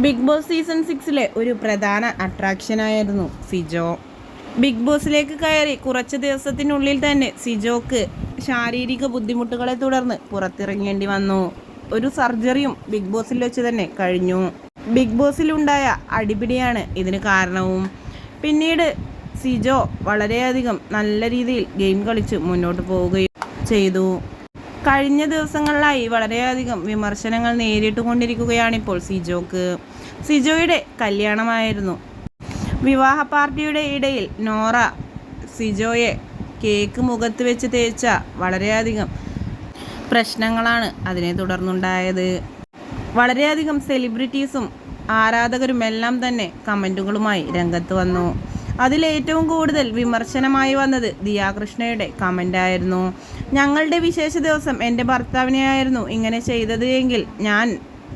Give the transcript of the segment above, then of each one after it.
Big boss season 6 ഒരു പ്രധാന അട്രാക്ഷനായിരുന്നു Sijo. Big ബോസിലേക്ക് കയറി കുറച്ച് ദിവസത്തിനുള്ളിൽ തന്നെ സിജോക്ക് ശാരീരിക ബുദ്ധിമുട്ടുകളെ തുടർന്ന് പുറത്തിറങ്ങേണ്ടി വന്നു. ഒരു സർജറിയും ബിഗ് ബോസിൽ വെച്ച് തന്നെ കഴിഞ്ഞു. ബിഗ് ബോസിലുണ്ടായ അടിപിടിയാണ് ഇതിന് കാരണവും. പിന്നീട് സിജോ വളരെയധികം നല്ല രീതിയിൽ ഗെയിം കളിച്ച് മുന്നോട്ട് പോവുകയും ചെയ്തു. കഴിഞ്ഞ ദിവസങ്ങളിലായി വളരെയധികം വിമർശനങ്ങൾ നേരിട്ടുകൊണ്ടിരിക്കുകയാണിപ്പോൾ സിജോക്ക്. സിജോയുടെ കല്യാണമായിരുന്നു. വിവാഹ പാർട്ടിയുടെ ഇടയിൽ നോറ സിജോയെ കേക്ക് മുഖത്ത് വെച്ച് തേച്ച വളരെയധികം പ്രശ്നങ്ങളാണ് അതിനെ തുടർന്നുണ്ടായത്. വളരെയധികം സെലിബ്രിറ്റീസും ആരാധകരുമെല്ലാം തന്നെ കമൻറ്റുകളുമായി രംഗത്ത് വന്നു. അതിലേറ്റവും കൂടുതൽ വിമർശനമായി വന്നത് ദിയാകൃഷ്ണയുടെ കമൻ്റായിരുന്നു. ഞങ്ങളുടെ വിശേഷ ദിവസം എൻ്റെ ഭർത്താവിനെയായിരുന്നു ഇങ്ങനെ ചെയ്തത് എങ്കിൽ ഞാൻ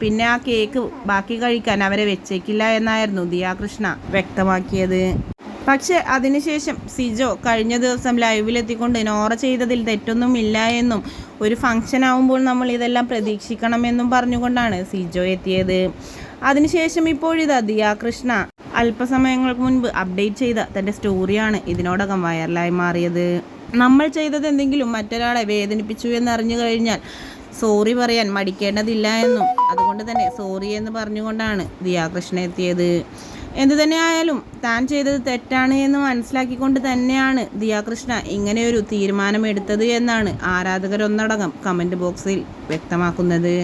പിന്നെ ആ കേക്ക് ബാക്കി കഴിക്കാൻ അവരെ വെച്ചേക്കില്ല എന്നായിരുന്നു ദിയാകൃഷ്ണ വ്യക്തമാക്കിയത്. പക്ഷേ അതിനുശേഷം സിജോ കഴിഞ്ഞ ദിവസം ലൈവിലെത്തിക്കൊണ്ട് നോറ ചെയ്തതിൽ തെറ്റൊന്നുമില്ല എന്നും ഒരു ഫംഗ്ഷൻ ആവുമ്പോൾ നമ്മൾ ഇതെല്ലാം പ്രതീക്ഷിക്കണമെന്നും പറഞ്ഞുകൊണ്ടാണ് സിജോ എത്തിയത്. അതിനുശേഷം ഇപ്പോഴിതാ ദിയാകൃഷ്ണ അല്പസമയങ്ങൾക്ക് മുൻപ് അപ്ഡേറ്റ് ചെയ്ത തൻ്റെ സ്റ്റോറിയാണ് ഇതിനോടകം വൈറലായി മാറിയത്. നമ്മൾ ചെയ്തത് എന്തെങ്കിലും മറ്റൊരാളെ വേദനിപ്പിച്ചു എന്നറിഞ്ഞു കഴിഞ്ഞാൽ സോറി പറയാൻ മടിക്കേണ്ടതില്ല എന്നും അതുകൊണ്ട് തന്നെ സോറി എന്ന് പറഞ്ഞുകൊണ്ടാണ് ദിയാകൃഷ്ണ എത്തിയത്. എന്തു തന്നെയായാലും താൻ ചെയ്തത് തെറ്റാണ് എന്ന് മനസ്സിലാക്കിക്കൊണ്ട് തന്നെയാണ് ദിയാകൃഷ്ണ ഇങ്ങനെയൊരു തീരുമാനമെടുത്തത് എന്നാണ് ആരാധകരൊന്നടങ്കം കമൻറ്റ് ബോക്സിൽ വ്യക്തമാക്കുന്നത്.